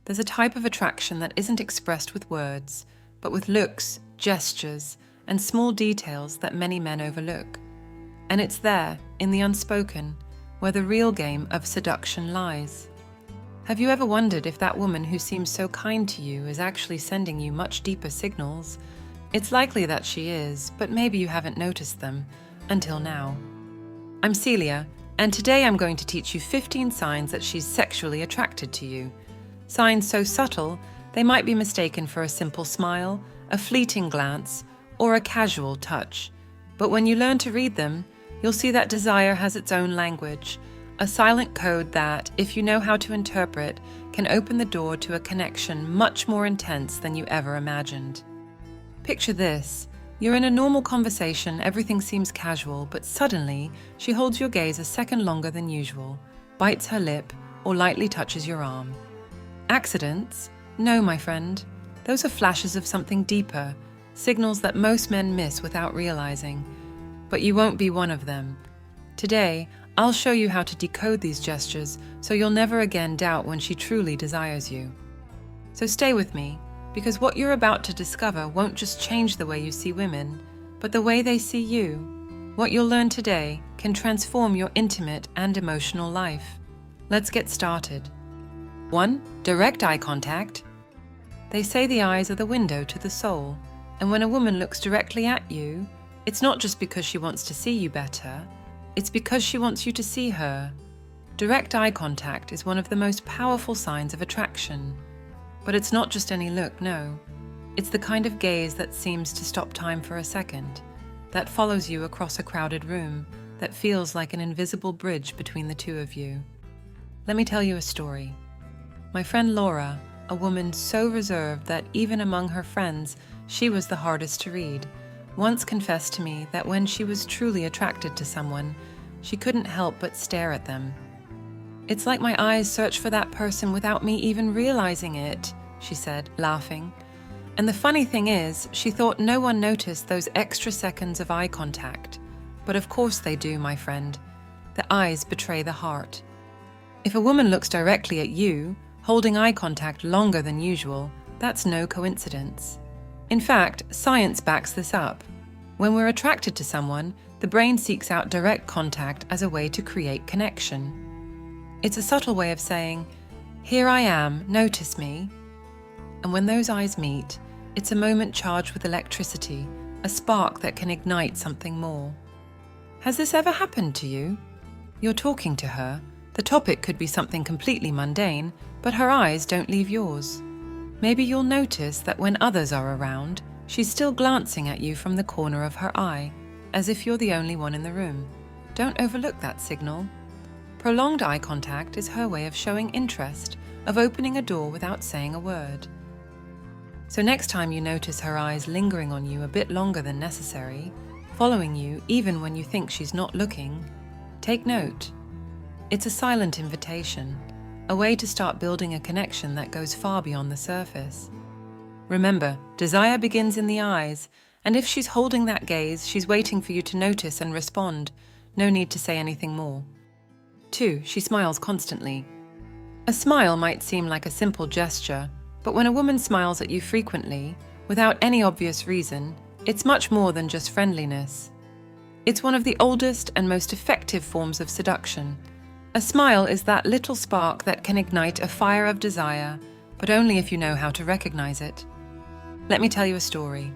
There's a type of attraction that isn't expressed with words, but with looks, gestures, and small details that many men overlook. And it's there, in the unspoken, where the real game of seduction lies. Have you ever wondered if that woman who seems so kind to you is actually sending you much deeper signals? It's likely that she is, but maybe you haven't noticed them, until now. I'm Celia, and today I'm going to teach you 15 signs that she's sexually attracted to you. Signs so subtle, they might be mistaken for a simple smile, a fleeting glance, or a casual touch. But when you learn to read them, you'll see that desire has its own language, a silent code that, if you know how to interpret, can open the door to a connection much more intense than you ever imagined. Picture this. You're in a normal conversation, everything seems casual, but suddenly she holds your gaze a second longer than usual, bites her lip, or lightly touches your arm. Accidents? No, my friend. Those are flashes of something deeper, signals that most men miss without realizing. But you won't be one of them. Today, I'll show you how to decode these gestures so you'll never again doubt when she truly desires you. So stay with me, because what you're about to discover won't just change the way you see women, but the way they see you. What you'll learn today can transform your intimate and emotional life. Let's get started. 1. Direct eye contact. They say the eyes are the window to the soul, and when a woman looks directly at you, it's not just because she wants to see you better, it's because she wants you to see her. Direct eye contact is one of the most powerful signs of attraction. But it's not just any look, no. It's the kind of gaze that seems to stop time for a second, that follows you across a crowded room, that feels like an invisible bridge between the two of you. Let me tell you a story. My friend Laura, a woman so reserved that even among her friends, she was the hardest to read, once confessed to me that when she was truly attracted to someone, she couldn't help but stare at them. It's like my eyes search for that person without me even realizing it, she said, laughing. And the funny thing is, she thought no one noticed those extra seconds of eye contact. But of course they do, my friend. The eyes betray the heart. If a woman looks directly at you, holding eye contact longer than usual, that's no coincidence. In fact, science backs this up. When we're attracted to someone, the brain seeks out direct contact as a way to create connection. It's a subtle way of saying, "Here I am, notice me." And when those eyes meet, it's a moment charged with electricity, a spark that can ignite something more. Has this ever happened to you? You're talking to her. The topic could be something completely mundane, but her eyes don't leave yours. Maybe you'll notice that when others are around, she's still glancing at you from the corner of her eye, as if you're the only one in the room. Don't overlook that signal. Prolonged eye contact is her way of showing interest, of opening a door without saying a word. So next time you notice her eyes lingering on you a bit longer than necessary, following you even when you think she's not looking, take note. It's a silent invitation, a way to start building a connection that goes far beyond the surface. Remember, desire begins in the eyes, and if she's holding that gaze, she's waiting for you to notice and respond. No need to say anything more. 2. She smiles constantly. A smile might seem like a simple gesture, but when a woman smiles at you frequently, without any obvious reason, it's much more than just friendliness. It's one of the oldest and most effective forms of seduction. A smile is that little spark that can ignite a fire of desire, but only if you know how to recognize it. Let me tell you a story.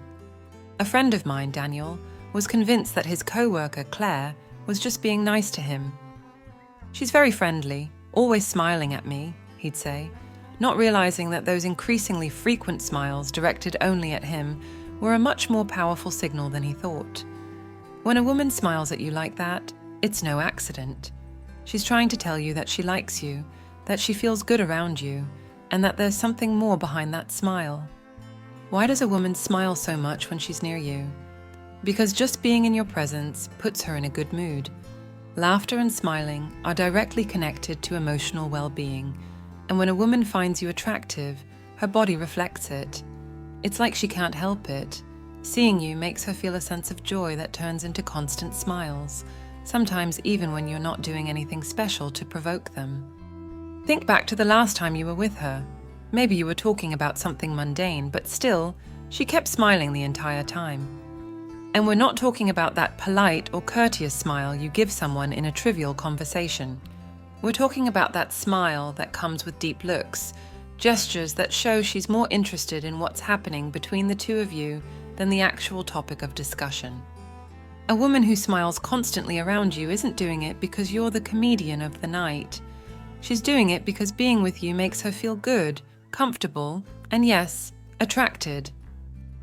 A friend of mine, Daniel, was convinced that his co-worker, Claire, was just being nice to him. "She's very friendly, always smiling at me," he'd say, not realizing that those increasingly frequent smiles directed only at him were a much more powerful signal than he thought. When a woman smiles at you like that, it's no accident. She's trying to tell you that she likes you, that she feels good around you, and that there's something more behind that smile. Why does a woman smile so much when she's near you? Because just being in your presence puts her in a good mood. Laughter and smiling are directly connected to emotional well-being, and when a woman finds you attractive, her body reflects it. It's like she can't help it. Seeing you makes her feel a sense of joy that turns into constant smiles, sometimes even when you're not doing anything special to provoke them. Think back to the last time you were with her. Maybe you were talking about something mundane, but still, she kept smiling the entire time. And we're not talking about that polite or courteous smile you give someone in a trivial conversation. We're talking about that smile that comes with deep looks, gestures that show she's more interested in what's happening between the two of you than the actual topic of discussion. A woman who smiles constantly around you isn't doing it because you're the comedian of the night. She's doing it because being with you makes her feel good, comfortable, and yes, attracted.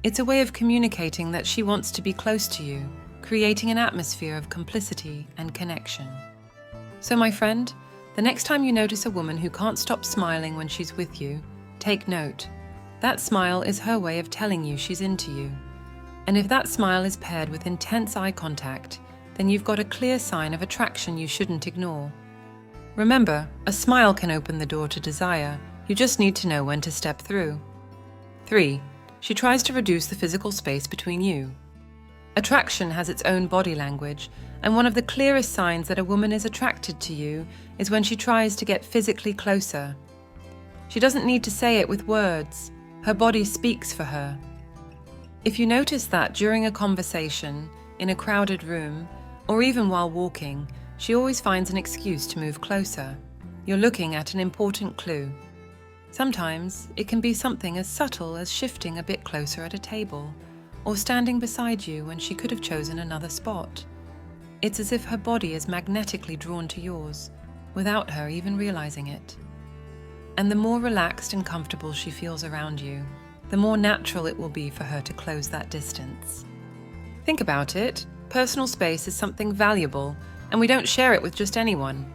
It's a way of communicating that she wants to be close to you, creating an atmosphere of complicity and connection. So my friend, the next time you notice a woman who can't stop smiling when she's with you, take note. That smile is her way of telling you she's into you. And if that smile is paired with intense eye contact, then you've got a clear sign of attraction you shouldn't ignore. Remember, a smile can open the door to desire. You just need to know when to step through. 3. She tries to reduce the physical space between you. Attraction has its own body language, and one of the clearest signs that a woman is attracted to you is when she tries to get physically closer. She doesn't need to say it with words. Her body speaks for her. If you notice that during a conversation, in a crowded room, or even while walking, she always finds an excuse to move closer, you're looking at an important clue. Sometimes it can be something as subtle as shifting a bit closer at a table, or standing beside you when she could have chosen another spot. It's as if her body is magnetically drawn to yours, without her even realizing it. And the more relaxed and comfortable she feels around you, the more natural it will be for her to close that distance. Think about it. Personal space is something valuable, and we don't share it with just anyone.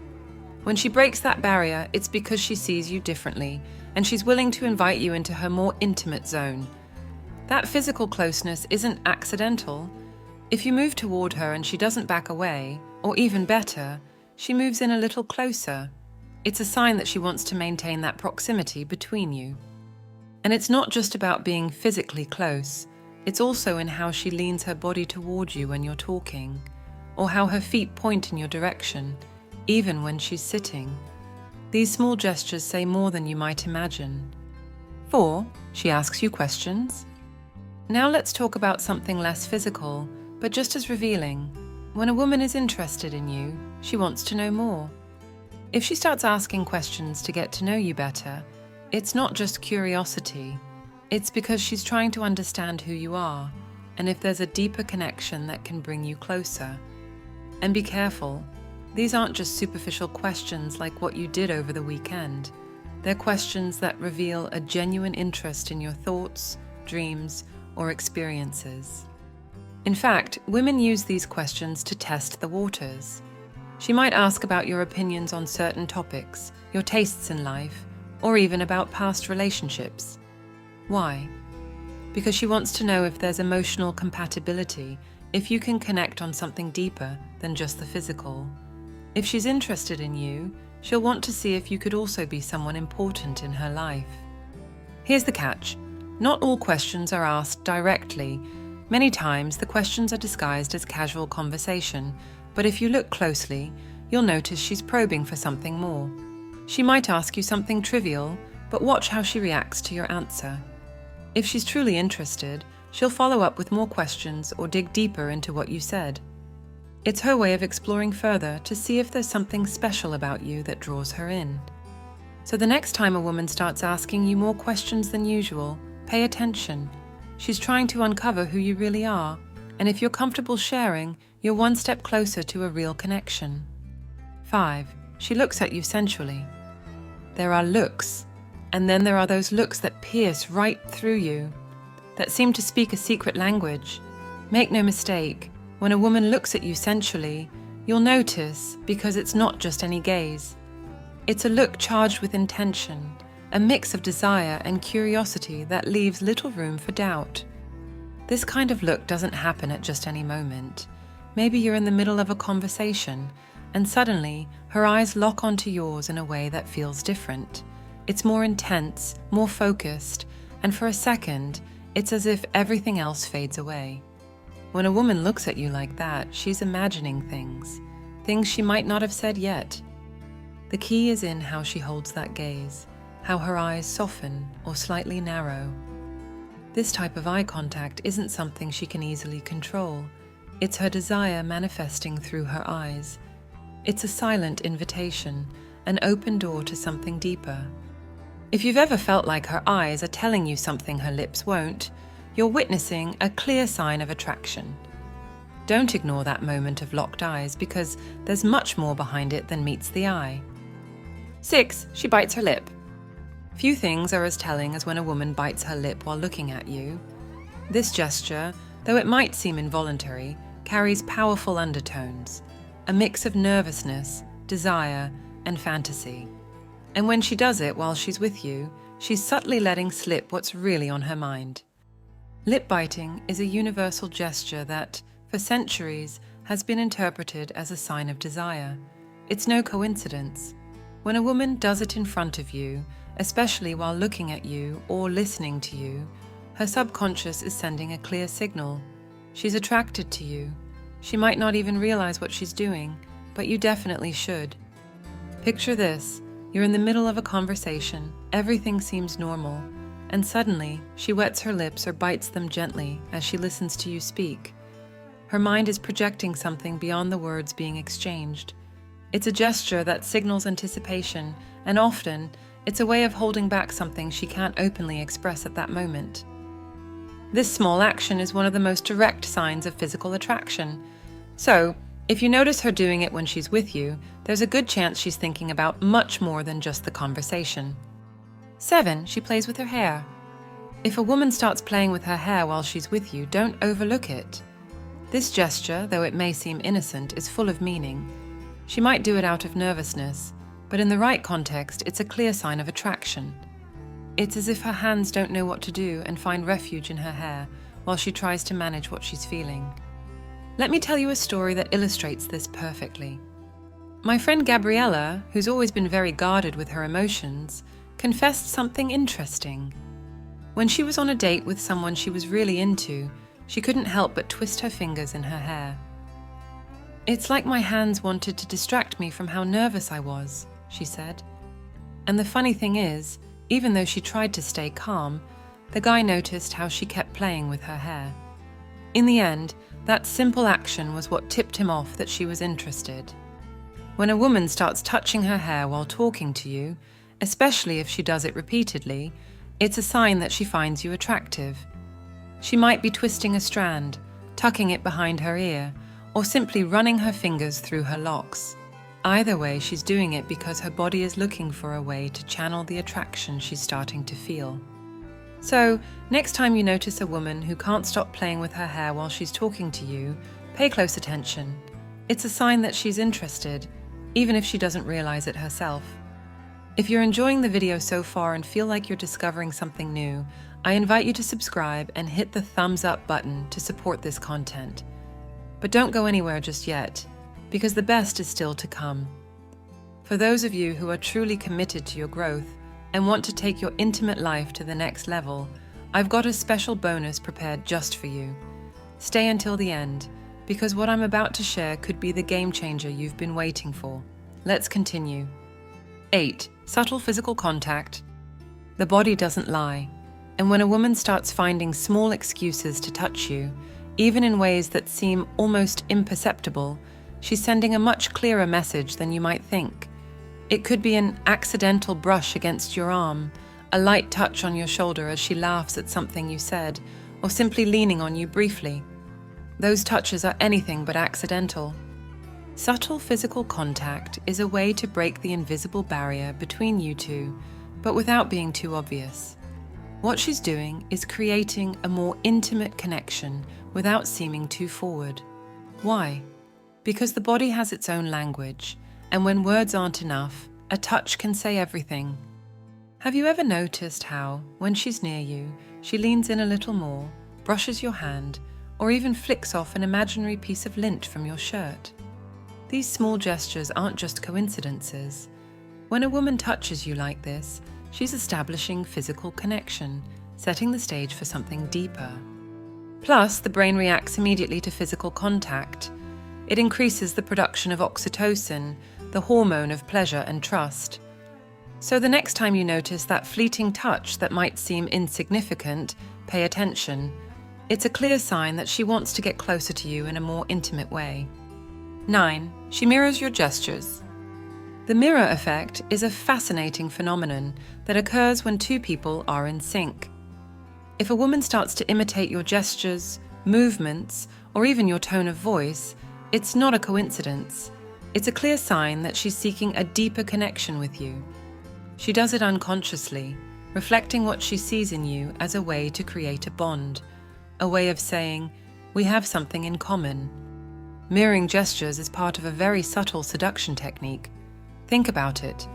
When she breaks that barrier, it's because she sees you differently, and she's willing to invite you into her more intimate zone. That physical closeness isn't accidental. If you move toward her and she doesn't back away, or even better, she moves in a little closer, it's a sign that she wants to maintain that proximity between you. And it's not just about being physically close, it's also in how she leans her body toward you when you're talking, or how her feet point in your direction, even when she's sitting. These small gestures say more than you might imagine. 4. She asks you questions. Now let's talk about something less physical, but just as revealing. When a woman is interested in you, she wants to know more. If she starts asking questions to get to know you better, it's not just curiosity. It's because she's trying to understand who you are, and if there's a deeper connection that can bring you closer. And be careful. These aren't just superficial questions like what you did over the weekend. They're questions that reveal a genuine interest in your thoughts, dreams, or experiences. In fact, women use these questions to test the waters. She might ask about your opinions on certain topics, your tastes in life, or even about past relationships. Why? Because she wants to know if there's emotional compatibility, if you can connect on something deeper than just the physical. If she's interested in you, she'll want to see if you could also be someone important in her life. Here's the catch. Not all questions are asked directly. Many times the questions are disguised as casual conversation, but if you look closely, you'll notice she's probing for something more. She might ask you something trivial, but watch how she reacts to your answer. If she's truly interested, she'll follow up with more questions or dig deeper into what you said. It's her way of exploring further to see if there's something special about you that draws her in. So the next time a woman starts asking you more questions than usual, pay attention. She's trying to uncover who you really are, and if you're comfortable sharing, you're one step closer to a real connection. 5. She looks at you sensually. There are looks, and then there are those looks that pierce right through you, that seem to speak a secret language. Make no mistake, when a woman looks at you sensually, you'll notice because it's not just any gaze. It's a look charged with intention, a mix of desire and curiosity that leaves little room for doubt. This kind of look doesn't happen at just any moment. Maybe you're in the middle of a conversation, and suddenly her eyes lock onto yours in a way that feels different. It's more intense, more focused, and for a second, it's as if everything else fades away. When a woman looks at you like that, she's imagining things she might not have said yet. The key is in how she holds that gaze, how her eyes soften or slightly narrow. This type of eye contact isn't something she can easily control. It's her desire manifesting through her eyes. It's a silent invitation, an open door to something deeper. If you've ever felt like her eyes are telling you something her lips won't, you're witnessing a clear sign of attraction. Don't ignore that moment of locked eyes because there's much more behind it than meets the eye. 6. She bites her lip. Few things are as telling as when a woman bites her lip while looking at you. This gesture, though it might seem involuntary, carries powerful undertones, a mix of nervousness, desire, and fantasy. And when she does it while she's with you, she's subtly letting slip what's really on her mind. Lip biting is a universal gesture that, for centuries, has been interpreted as a sign of desire. It's no coincidence. When a woman does it in front of you, especially while looking at you or listening to you, her subconscious is sending a clear signal. She's attracted to you. She might not even realize what she's doing, but you definitely should. Picture this. You're in the middle of a conversation, everything seems normal, and suddenly she wets her lips or bites them gently as she listens to you speak. Her mind is projecting something beyond the words being exchanged. It's a gesture that signals anticipation, and often it's a way of holding back something she can't openly express at that moment. This small action is one of the most direct signs of physical attraction. So, if you notice her doing it when she's with you, there's a good chance she's thinking about much more than just the conversation. 7. She plays with her hair. If a woman starts playing with her hair while she's with you, don't overlook it. This gesture, though it may seem innocent, is full of meaning. She might do it out of nervousness, but in the right context, it's a clear sign of attraction. It's as if her hands don't know what to do and find refuge in her hair while she tries to manage what she's feeling. Let me tell you a story that illustrates this perfectly. My friend Gabriella, who's always been very guarded with her emotions, confessed something interesting. When she was on a date with someone she was really into, she couldn't help but twist her fingers in her hair. "It's like my hands wanted to distract me from how nervous I was," she said. And the funny thing is, even though she tried to stay calm, the guy noticed how she kept playing with her hair. In the end, that simple action was what tipped him off that she was interested. When a woman starts touching her hair while talking to you, especially if she does it repeatedly, it's a sign that she finds you attractive. She might be twisting a strand, tucking it behind her ear, or simply running her fingers through her locks. Either way, she's doing it because her body is looking for a way to channel the attraction she's starting to feel. So, next time you notice a woman who can't stop playing with her hair while she's talking to you, pay close attention. It's a sign that she's interested, even if she doesn't realize it herself. If you're enjoying the video so far and feel like you're discovering something new, I invite you to subscribe and hit the thumbs up button to support this content. But don't go anywhere just yet, because the best is still to come. For those of you who are truly committed to your growth and want to take your intimate life to the next level, I've got a special bonus prepared just for you. Stay until the end, because what I'm about to share could be the game changer you've been waiting for. Let's continue. 8. Subtle physical contact. The body doesn't lie, and when a woman starts finding small excuses to touch you, even in ways that seem almost imperceptible, she's sending a much clearer message than you might think. It could be an accidental brush against your arm, a light touch on your shoulder as she laughs at something you said, or simply leaning on you briefly. Those touches are anything but accidental. Subtle physical contact is a way to break the invisible barrier between you two, but without being too obvious. What she's doing is creating a more intimate connection without seeming too forward. Why? Because the body has its own language, and when words aren't enough, a touch can say everything. Have you ever noticed how, when she's near you, she leans in a little more, brushes your hand, or even flicks off an imaginary piece of lint from your shirt? These small gestures aren't just coincidences. When a woman touches you like this, she's establishing physical connection, setting the stage for something deeper. Plus, the brain reacts immediately to physical contact. It increases the production of oxytocin, the hormone of pleasure and trust. So the next time you notice that fleeting touch that might seem insignificant, pay attention. It's a clear sign that she wants to get closer to you in a more intimate way. 9. She mirrors your gestures. The mirror effect is a fascinating phenomenon that occurs when two people are in sync. If a woman starts to imitate your gestures, movements, or even your tone of voice, it's not a coincidence. It's a clear sign that she's seeking a deeper connection with you. She does it unconsciously, reflecting what she sees in you as a way to create a bond, a way of saying, we have something in common. Mirroring gestures is part of a very subtle seduction technique. Think about it.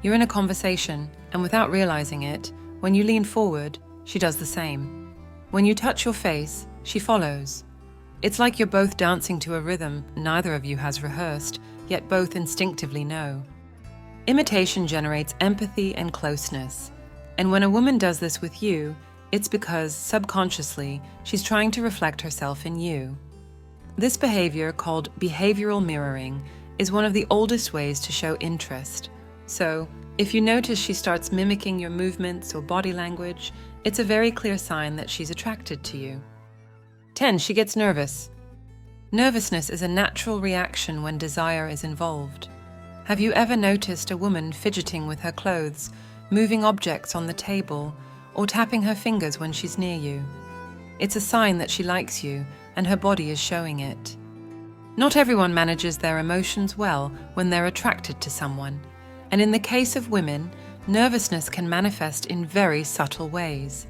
You're in a conversation, and without realizing it, when you lean forward, she does the same. When you touch your face, she follows. It's like you're both dancing to a rhythm neither of you has rehearsed, yet both instinctively know. Imitation generates empathy and closeness, and when a woman does this with you, it's because, subconsciously, she's trying to reflect herself in you. This behavior, called behavioral mirroring, is one of the oldest ways to show interest. So, if you notice she starts mimicking your movements or body language, it's a very clear sign that she's attracted to you. 10. She gets nervous. Nervousness is a natural reaction when desire is involved. Have you ever noticed a woman fidgeting with her clothes, moving objects on the table, or tapping her fingers when she's near you? It's a sign that she likes you, and her body is showing it. Not everyone manages their emotions well when they're attracted to someone, and in the case of women, nervousness can manifest in very subtle ways.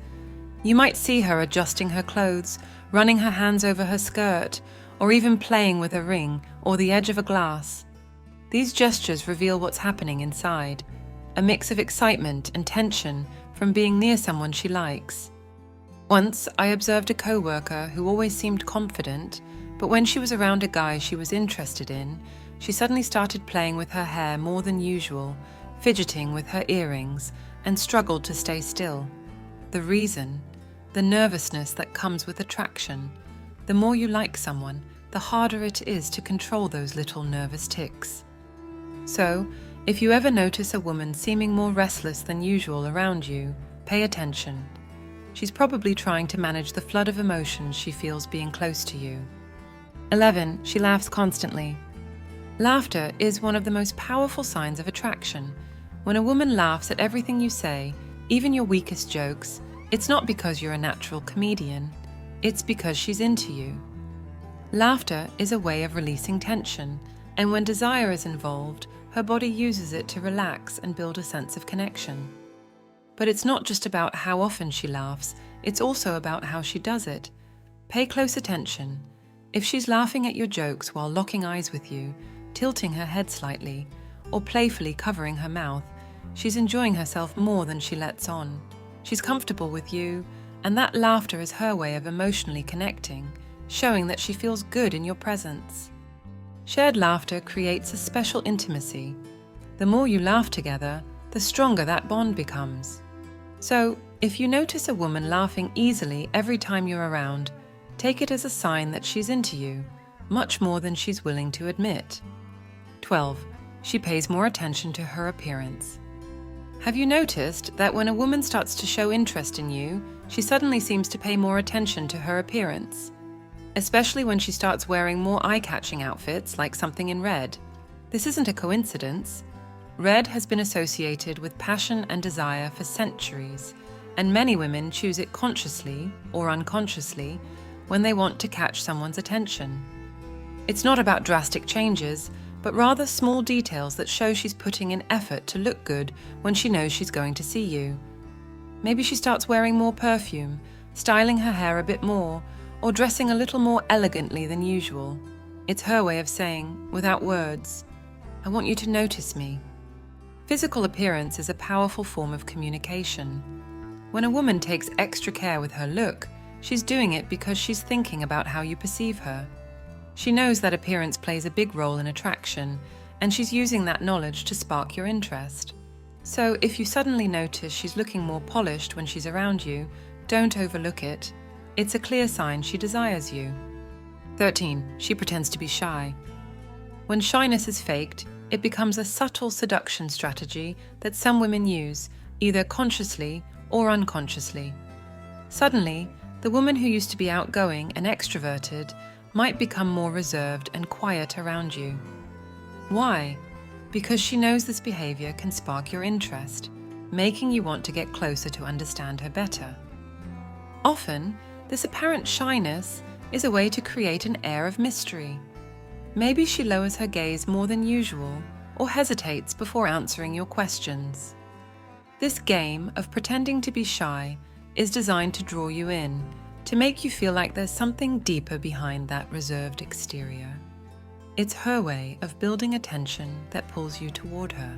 You might see her adjusting her clothes, running her hands over her skirt, or even playing with a ring or the edge of a glass. These gestures reveal what's happening inside, a mix of excitement and tension from being near someone she likes. Once, I observed a co-worker who always seemed confident, but when she was around a guy she was interested in, she suddenly started playing with her hair more than usual, fidgeting with her earrings, and struggled to stay still. The reason? The nervousness that comes with attraction. The more you like someone, the harder it is to control those little nervous tics. So, if you ever notice a woman seeming more restless than usual around you, pay attention. She's probably trying to manage the flood of emotions she feels being close to you. 11. She laughs constantly. Laughter is one of the most powerful signs of attraction. When a woman laughs at everything you say, even your weakest jokes, it's not because you're a natural comedian. It's because she's into you. Laughter is a way of releasing tension, and when desire is involved, her body uses it to relax and build a sense of connection. But it's not just about how often she laughs, it's also about how she does it. Pay close attention. If she's laughing at your jokes while locking eyes with you, tilting her head slightly, or playfully covering her mouth, she's enjoying herself more than she lets on. She's comfortable with you, and that laughter is her way of emotionally connecting, showing that she feels good in your presence. Shared laughter creates a special intimacy. The more you laugh together, the stronger that bond becomes. So, if you notice a woman laughing easily every time you're around, take it as a sign that she's into you, much more than she's willing to admit. 12. She pays more attention to her appearance. Have you noticed that when a woman starts to show interest in you, she suddenly seems to pay more attention to her appearance? Especially when she starts wearing more eye-catching outfits, like something in red. This isn't a coincidence. Red has been associated with passion and desire for centuries, and many women choose it consciously or unconsciously when they want to catch someone's attention. It's not about drastic changes, but rather small details that show she's putting in effort to look good when she knows she's going to see you. Maybe she starts wearing more perfume, styling her hair a bit more, or dressing a little more elegantly than usual. It's her way of saying, without words, I want you to notice me. Physical appearance is a powerful form of communication. When a woman takes extra care with her look, she's doing it because she's thinking about how you perceive her. She knows that appearance plays a big role in attraction, and she's using that knowledge to spark your interest. So if you suddenly notice she's looking more polished when she's around you, don't overlook it. It's a clear sign she desires you. 13. She pretends to be shy. When shyness is faked, it becomes a subtle seduction strategy that some women use, either consciously or unconsciously. Suddenly, the woman who used to be outgoing and extroverted might become more reserved and quiet around you. Why? Because she knows this behavior can spark your interest, making you want to get closer to understand her better. Often, this apparent shyness is a way to create an air of mystery. Maybe she lowers her gaze more than usual or hesitates before answering your questions. This game of pretending to be shy is designed to draw you in, to make you feel like there's something deeper behind that reserved exterior. It's her way of building a tension that pulls you toward her.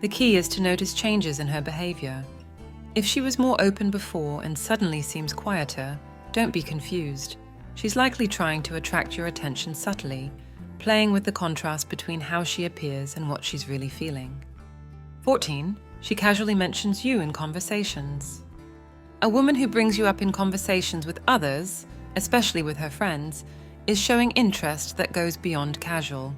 The key is to notice changes in her behavior. If she was more open before and suddenly seems quieter, don't be confused. She's likely trying to attract your attention subtly, playing with the contrast between how she appears and what she's really feeling. 14. She casually mentions you in conversations. A woman who brings you up in conversations with others, especially with her friends, is showing interest that goes beyond casual.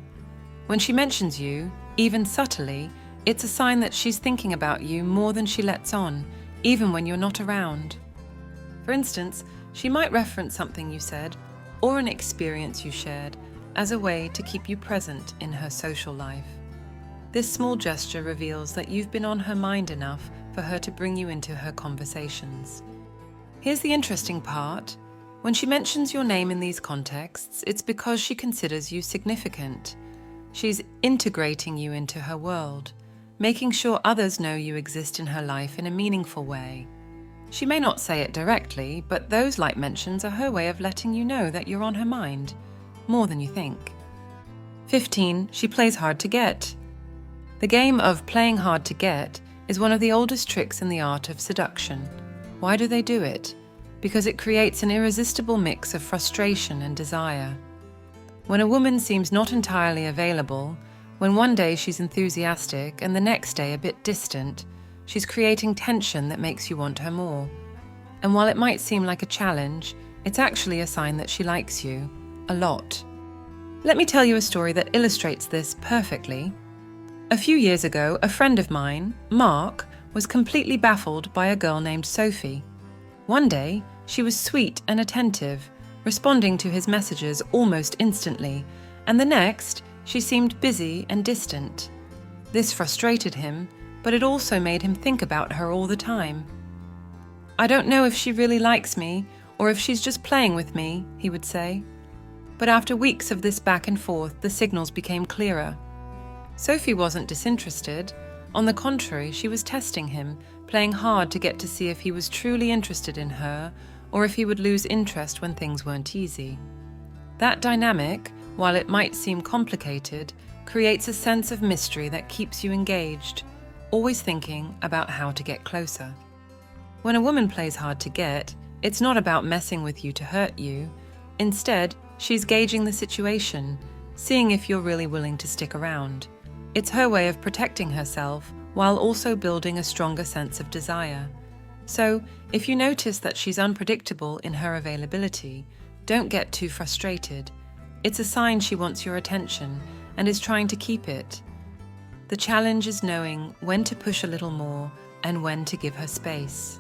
When she mentions you, even subtly, it's a sign that she's thinking about you more than she lets on, even when you're not around. For instance, she might reference something you said or an experience you shared as a way to keep you present in her social life. This small gesture reveals that you've been on her mind enough for her to bring you into her conversations. Here's the interesting part. When she mentions your name in these contexts, it's because she considers you significant. She's integrating you into her world, making sure others know you exist in her life in a meaningful way. She may not say it directly, but those light mentions are her way of letting you know that you're on her mind, more than you think. 15. She plays hard to get. The game of playing hard to get is one of the oldest tricks in the art of seduction. Why do they do it? Because it creates an irresistible mix of frustration and desire. When a woman seems not entirely available, when one day she's enthusiastic and the next day a bit distant, she's creating tension that makes you want her more. And while it might seem like a challenge, it's actually a sign that she likes you a lot. Let me tell you a story that illustrates this perfectly. A few years ago, a friend of mine, Mark, was completely baffled by a girl named Sophie. One day, she was sweet and attentive, responding to his messages almost instantly, and the next, she seemed busy and distant. This frustrated him, but it also made him think about her all the time. "I don't know if she really likes me, or if she's just playing with me," he would say. But after weeks of this back and forth, the signals became clearer. Sophie wasn't disinterested. On the contrary, she was testing him, playing hard to get to see if he was truly interested in her, or if he would lose interest when things weren't easy. That dynamic, while it might seem complicated, creates a sense of mystery that keeps you engaged, always thinking about how to get closer. When a woman plays hard to get, it's not about messing with you to hurt you. Instead, she's gauging the situation, seeing if you're really willing to stick around. It's her way of protecting herself while also building a stronger sense of desire. So, if you notice that she's unpredictable in her availability, don't get too frustrated. It's a sign she wants your attention and is trying to keep it. The challenge is knowing when to push a little more and when to give her space.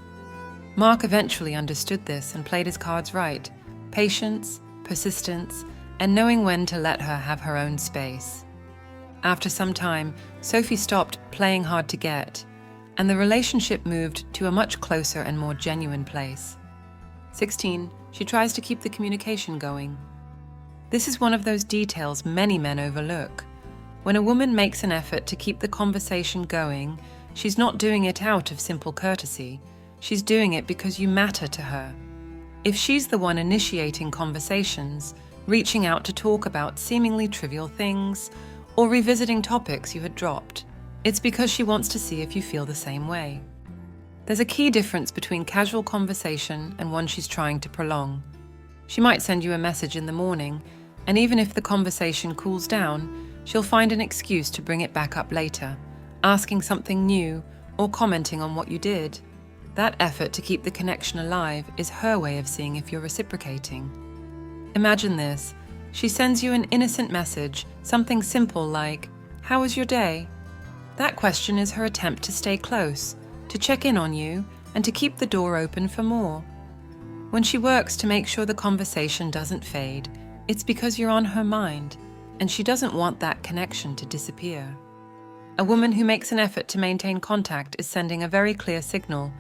Mark eventually understood this and played his cards right. Patience, persistence, and knowing when to let her have her own space. After some time, Sophie stopped playing hard to get, and the relationship moved to a much closer and more genuine place. 16. She tries to keep the communication going. This is one of those details many men overlook. When a woman makes an effort to keep the conversation going, she's not doing it out of simple courtesy. She's doing it because you matter to her. If she's the one initiating conversations, reaching out to talk about seemingly trivial things, or revisiting topics you had dropped, it's because she wants to see if you feel the same way. There's a key difference between casual conversation and one she's trying to prolong. She might send you a message in the morning, and even if the conversation cools down, she'll find an excuse to bring it back up later, asking something new or commenting on what you did. That effort to keep the connection alive is her way of seeing if you're reciprocating. Imagine this. She sends you an innocent message, something simple like, "How was your day?" That question is her attempt to stay close, to check in on you, and to keep the door open for more. When she works to make sure the conversation doesn't fade, it's because you're on her mind, and she doesn't want that connection to disappear. A woman who makes an effort to maintain contact is sending a very clear signal.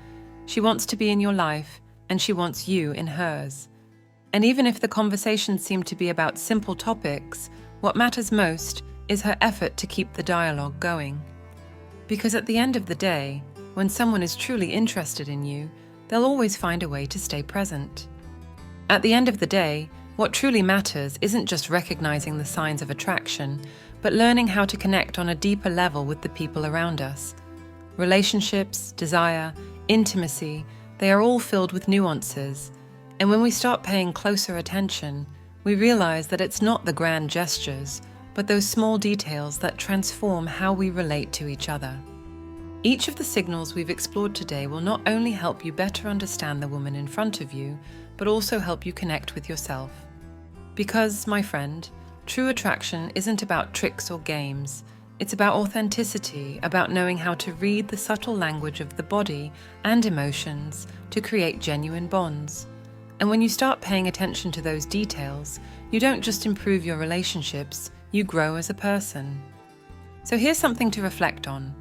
She wants to be in your life, and she wants you in hers. And even if the conversations seem to be about simple topics, what matters most is her effort to keep the dialogue going. Because at the end of the day, when someone is truly interested in you, they'll always find a way to stay present. At the end of the day, what truly matters isn't just recognizing the signs of attraction, but learning how to connect on a deeper level with the people around us. Relationships, desire, intimacy, they are all filled with nuances. And when we start paying closer attention, we realize that it's not the grand gestures, but those small details that transform how we relate to each other. Each of the signals we've explored today will not only help you better understand the woman in front of you, but also help you connect with yourself. Because, my friend, true attraction isn't about tricks or games. It's about authenticity, about knowing how to read the subtle language of the body and emotions to create genuine bonds. And when you start paying attention to those details, you don't just improve your relationships, you grow as a person. So here's something to reflect on.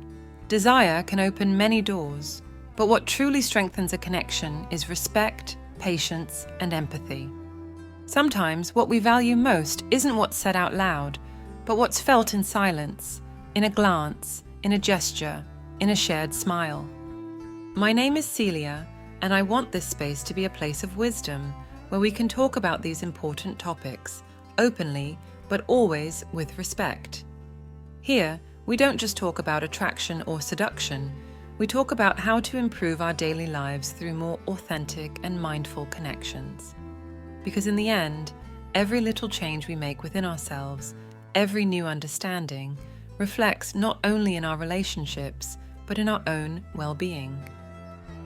Desire can open many doors, but what truly strengthens a connection is respect, patience, and empathy. Sometimes what we value most isn't what's said out loud, but what's felt in silence, in a glance, in a gesture, in a shared smile. My name is Celia, and I want this space to be a place of wisdom, where we can talk about these important topics, openly, but always with respect. Here, we don't just talk about attraction or seduction, we talk about how to improve our daily lives through more authentic and mindful connections. Because in the end, every little change we make within ourselves, every new understanding, reflects not only in our relationships, but in our own well-being.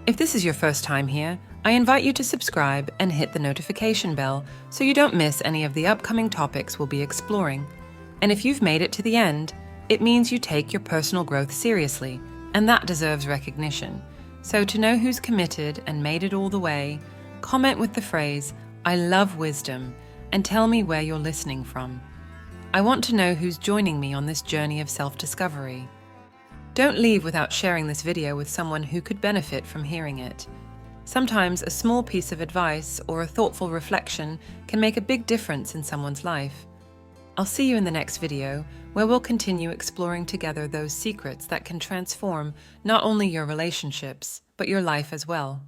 If this is your first time here, I invite you to subscribe and hit the notification bell so you don't miss any of the upcoming topics we'll be exploring. And if you've made it to the end, it means you take your personal growth seriously, and that deserves recognition. So to know who's committed and made it all the way, comment with the phrase, "I love wisdom," and tell me where you're listening from. I want to know who's joining me on this journey of self-discovery. Don't leave without sharing this video with someone who could benefit from hearing it. Sometimes a small piece of advice or a thoughtful reflection can make a big difference in someone's life. I'll see you in the next video, where we'll continue exploring together those secrets that can transform not only your relationships, but your life as well.